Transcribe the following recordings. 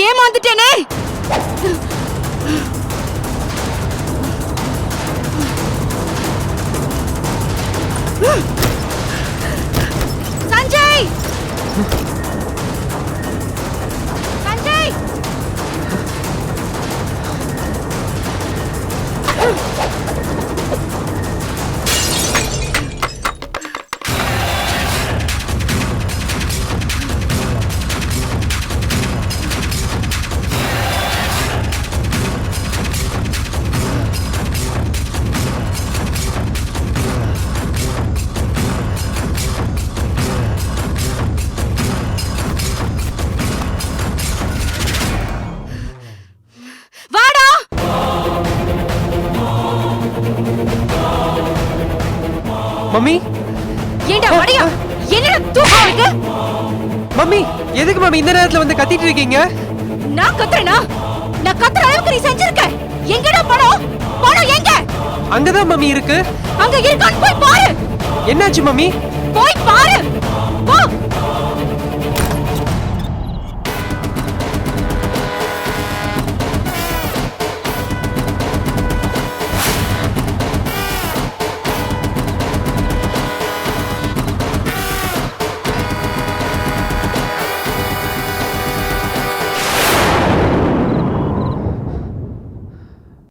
ஏமாந்துட்டேனே. Sanjay, Sanjay, mummy, ஏண்டா வடியா? என்னடா தூக்கம் இருக்கு? மம்மி, எதுக்கு மம்மி இந்த நேரத்துல வந்து கத்திட்டு இருக்கீங்க? நான் கத்துறேனா? நான் கத்துற அளவுக்கு நீ செஞ்சிருக்க. எங்கடா பணம்? பணம் எங்க? அங்கதான் மம்மி இருக்கு. அங்க இருக்கான்னு போய் பாரு. என்னாச்சு மம்மி? போய் பாரு. போ.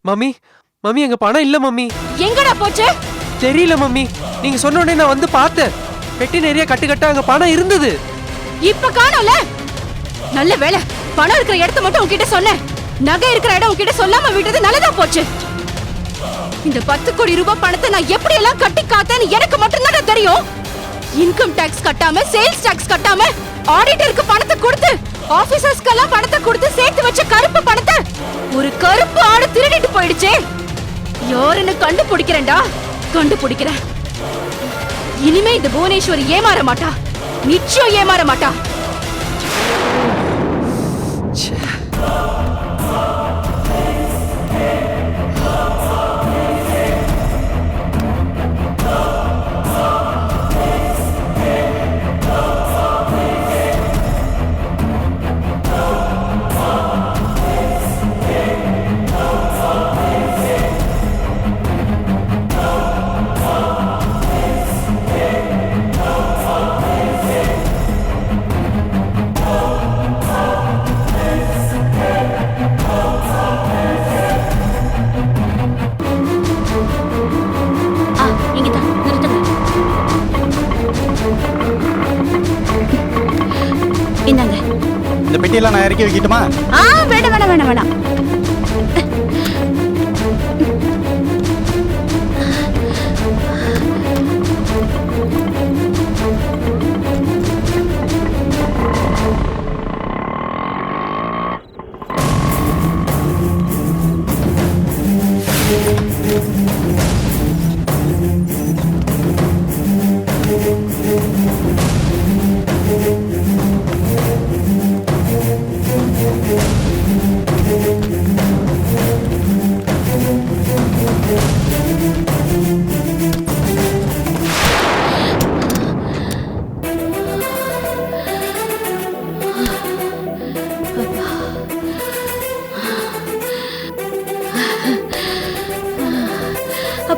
மம்மி, மம்மி அங்க பணம் இல்ல மம்மி. எங்கடா போச்சு? தெரியல மம்மி. நீங்க சொன்ன உடனே நான் வந்து பார்த்தேன். பெட்டி நிறைய கட்டு அங்க பணம் இருந்தது. இப்ப காணோம்ல. நல்ல வேளை பணம் இருக்கிற இடத்த மட்டும் உன்கிட்ட சொன்னேன். நகை இருக்கிற இடம் உன்கிட்ட சொல்லாம விட்டது நல்லதா போச்சு. இந்த 10 கோடி ரூபாய் பணத்தை நான் எப்படி எல்லாம் கட்டி காத்தேன்னு எனக்கு மட்டும் தான் தெரியும். இன்கம் டாக்ஸ் கட்டாம, சேல்ஸ் டாக்ஸ் கட்டாம, ஆடிட்டருக்கு பணத்தை கொடுத்து, ஆபீசர்ஸ்க்கெல்லாம் பணத்தை கொடுத்து சேர்த்து வச்ச கருப்பு பணத்தை ஒரு கருப்பு ஆடு திருடிட்டு போயிடுச்சே. யாருன்னு கண்டுபிடிக்கிறேன்டா, கண்டுபிடிக்கிறேன். இனிமே இந்த புவனேஸ்வரி ஏமாற மாட்டா. நிச்சயம் ஏமாற மாட்டா. இந்த பெட்டியெல்லாம் நான் இறக்கி வைக்கட்டுமா? வேணாம் வேணாம் வேணாம் வேணாம்.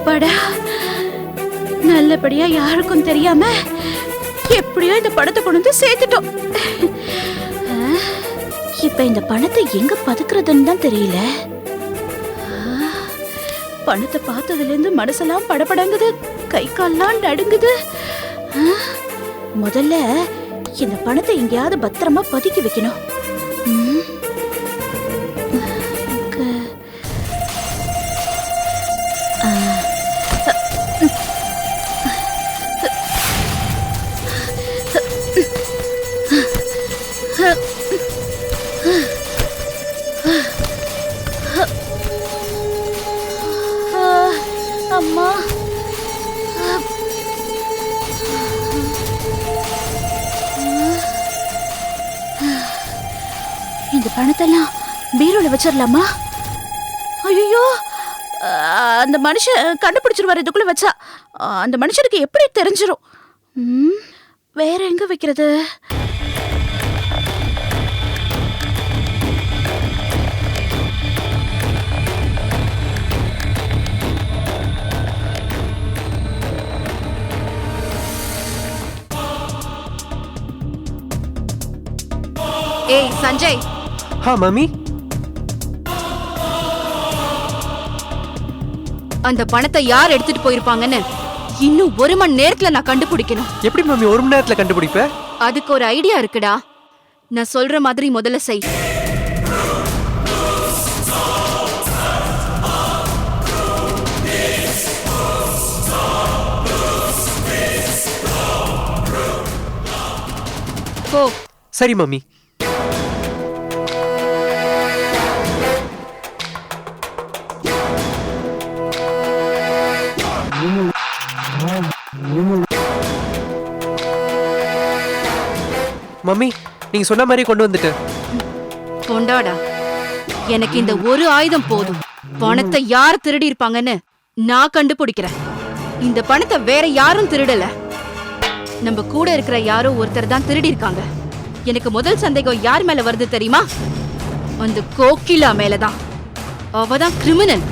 அப்பாடா, நல்லபடியா யாருக்கும் தெரியாம எப்படியோ இந்த பணத்தை கொண்டு வந்து சேர்த்துட்டோம். இப்ப இந்த பணத்தை எங்க பதுக்குறதுன்னு தான் தெரியல. பணத்தை பார்த்ததுல இருந்து மனசெல்லாம் படபடங்குது, கை கால்லாம் நடுங்குது. முதல்ல இந்த பணத்தை எங்கேயாவது பத்திரமா பதுக்கி வைக்கணும். அம்மா, இந்த பணத்தெல்லாம் பீரோல வச்சிடலாமா? ஐயோ, அந்த மனுஷன் கண்டுபிடிச்சிருவாரு இதுக்குள்ள வச்சா. அந்த மனுஷனுக்கு எப்படி தெரிஞ்சிரும்? வேற எங்க வைக்கிறது? ஏய் சஞ்சய். மம்மி, அந்த பணத்தை யார் எடுத்துட்டு போயிருப்பாங்கன்னு இன்னும் 1 மணி நேரத்துல நான் கண்டுபிடிக்கணும். எப்படி மம்மி 1 மணி நேரத்துல கண்டுபிடிப்ப? அதுக்கு ஒரு ஐடியா இருக்குடா. நான் சொல்ற மாதிரி முதல்ல செய். போ. சரி மம்மி. மம்மி, நீங்க சொன்ன மாதிரி கொண்டு வந்துட்டேன். கொண்டாடா. எனக்கு இந்த ஒரு ஆயுதம் போதும். பணத்தை யார் திருடி இருப்பாங்கன்னு நான் கண்டுபிடிக்கிறேன். இந்த பணத்தை வேற யாரும் திருடல. நம்ம கூட இருக்கிற யாரோ ஒருத்தர் தான் திருடி இருக்காங்க. எனக்கு முதல் சந்தேகம் யார் மேல வருது தெரியுமா? அந்த கோகிலா மேலதான். அவதான் கிரிமினல்.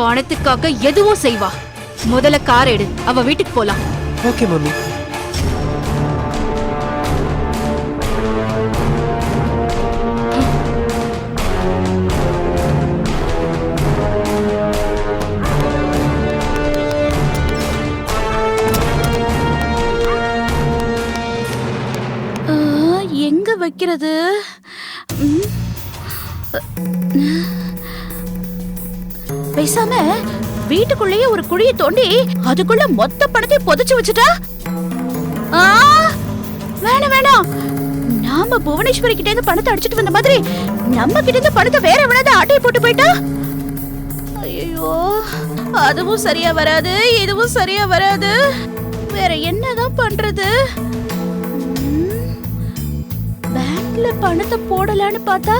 பணத்துக்காக எதுவும் செய்வா. முதல்ல கார் எடு, அவ வீட்டுக்கு போலாம். Okay mummy. எங்க வைக்கிறது? பேசாம வீட்டுக்குள்ளேயே ஒரு குழியை தோண்டி அதுக்குள்ள மொத்த பணத்தை புதைச்சு வச்சுட்டா? வேணாம் வேணாம். நாம புவனேஸ்வரி கிட்ட இருந்து பணத்தை அடிச்சிட்டு வந்த மாதிரி நம்ம கிட்ட இருந்து பணத்தை வேற எவனாவது ஆட்டையை போட்டு போயிட்டா? ஐயோ, அதுவும் சரியா வராது, இதுவும் சரியா வராது. வேற என்னதான் பண்றது? பேங்க்ல பணத்தை போடலான்னு பார்த்தா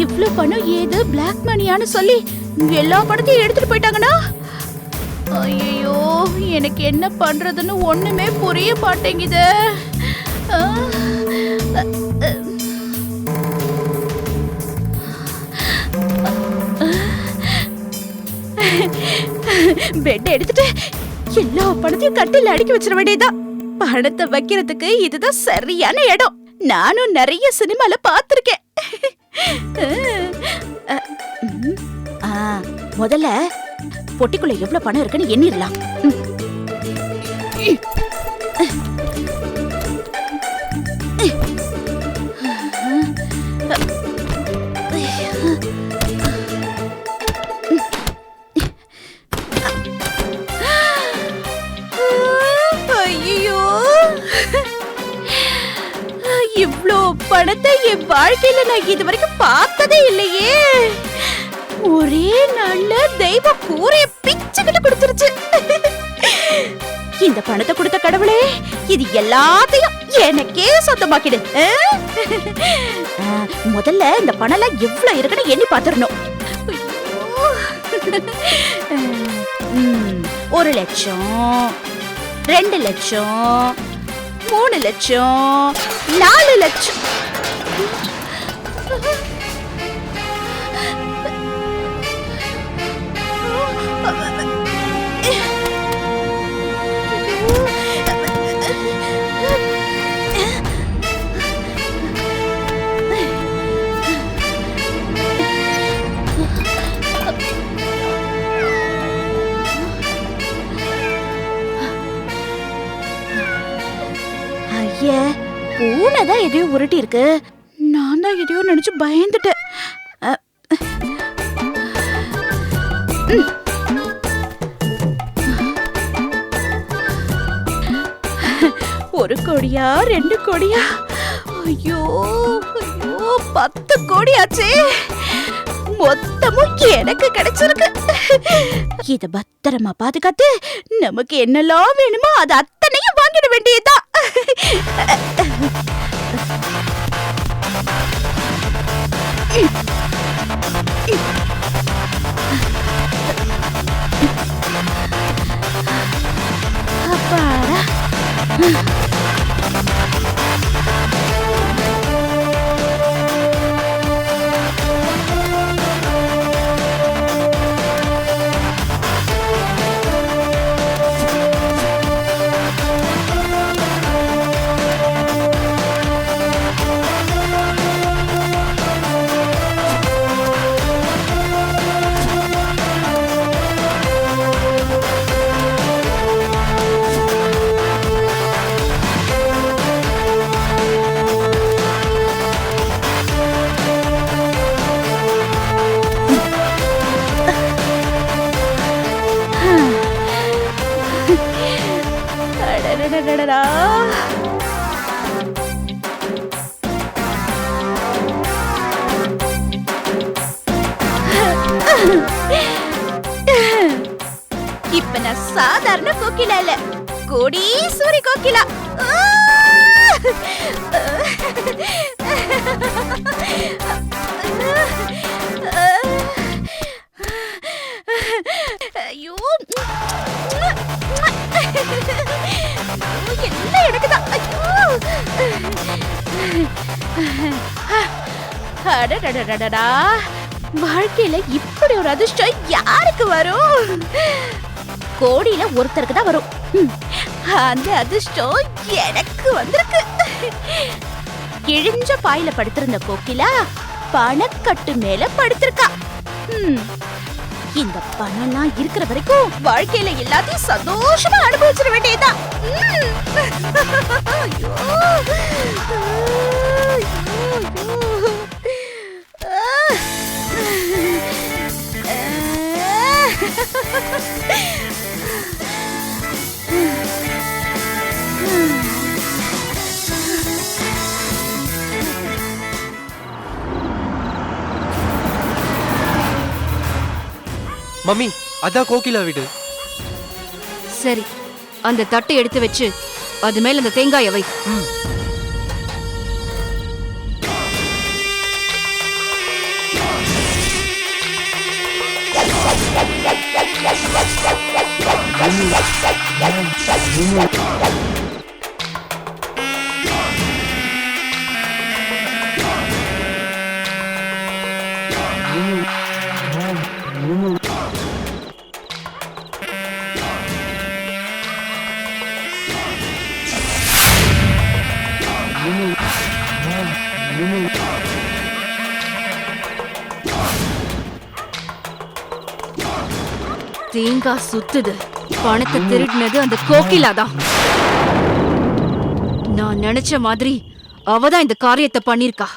இவ்ளோ பணம் ஏது பிளாக் மணியான்னு சொல்லி எல்லா பணத்தையும் எடுத்துட்டு போயிட்டாங்கன்னா, ஐயோ, எனக்கு என்ன பண்றதுன்னு ஒண்ணுமே புரிய மாட்டேங்குது. பெட் எடுத்துட்டு எல்லா பணத்தையும் கட்டில அடுக்கி வச்சிட வேண்டியதுதான். பணத்தை வைக்கிறதுக்கு இதுதான் சரியான இடம். நானும் நிறைய சினிமால பாத்திருக்கேன். முதல்ல பொட்டிக்குள்ள எவ்வளவு பணம் இருக்குன்னு எண்ணிடலாம். ஐயோ, இவ்ளோ பணத்தை என் வாழ்க்கையில நான் இது வரைக்கும் பார்த்ததே இல்லையே. ஒரே நாள்ல தெய்வ கூரைய பிச்சுக்கிட்டு கொடுத்துருச்சு. இந்த பணத்தை கொடுத்த கடவுளே, இது எல்லாத்தையும் எனக்கே சொந்தமாக்கிடு. முதல்ல இந்த பணம் எல்லாம் எவ்வளவு இருக்குன்னு எண்ணி பாத்துறணும். 1 லட்சம், 2 லட்சம், 3 லட்சம், 4 லட்சம். எதையோ உருட்டி இருக்கு. நான் தான் எதையோ நினைச்சு பயந்துட்டேன். ஒரு கோடியா 2 கோடியா? ஐயோ ஐயோ 10 கோடி ஆச்சே. மொத்தமும் எனக்கு கிடைச்சிருக்கு. இத பத்திரமா பாதுகாத்து நமக்கு என்னெல்லாம் வேணுமோ அது அத்தனையும் வாங்கிட வேண்டியதுதான். அப்பாடா. அடடடடடா. இப்ப நான் சாதாரண கோகிலா இல்ல, கோடீஸ்வரி கோகிலா. ஐயோ எல்லாம் எனக்குதான். அடடடடடா. வாழ்க்கையில இப்படி ஒரு அதிர்ஷ்டம் யாருக்கு வரும்? கோடியில ஒருத்தருக்கு தான் வரும். அந்த அதிர்ஷ்டம் எனக்கு வந்திருக்கு. கிழிஞ்ச பாயில படுத்திருந்த கோகிலா பணக்கட்டு மேல படுத்திருக்கா. இந்த பணம்லாம் இருக்கிற வரைக்கும் வாழ்க்கையில எல்லாத்தையும் சந்தோஷமா அனுபவிச்சிட வேண்டியதுதான். ஐயோ மம்மி, அதான் கோகிலா வீடு. சரி, அந்த தட்டை எடுத்து வச்சு அது மேல அந்த தேங்காயை வை. தேங்காய் சுத்துது. பணத்தை திருடினது அந்த கோகிலா தான். நான் நினைச்ச மாதிரி அவதான் இந்த காரியத்தை பண்ணிருக்கா.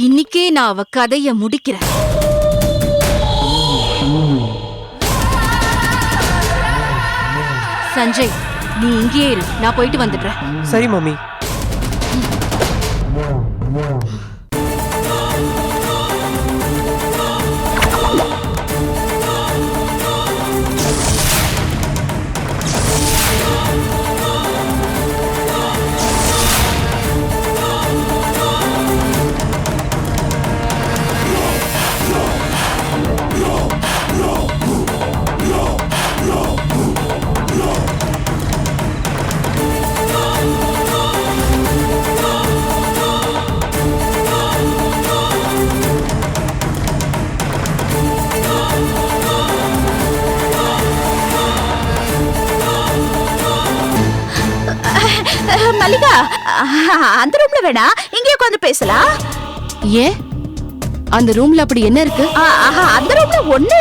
இன்னைக்கே நான் அவ கதைய முடிக்கிறேன். சஞ்சய், நீ இங்கேயே இரு, நான் போயிட்டு வந்துடுறேன். சரி மம்மி. மல்லிகா, அந்த ரூம்ல வேணா, இங்கே உட்காந்து பேசலாம். ஏன்? அந்த ரூம்ல அப்படி என்ன இருக்கு? அந்த ரூம்ல ஒண்ணு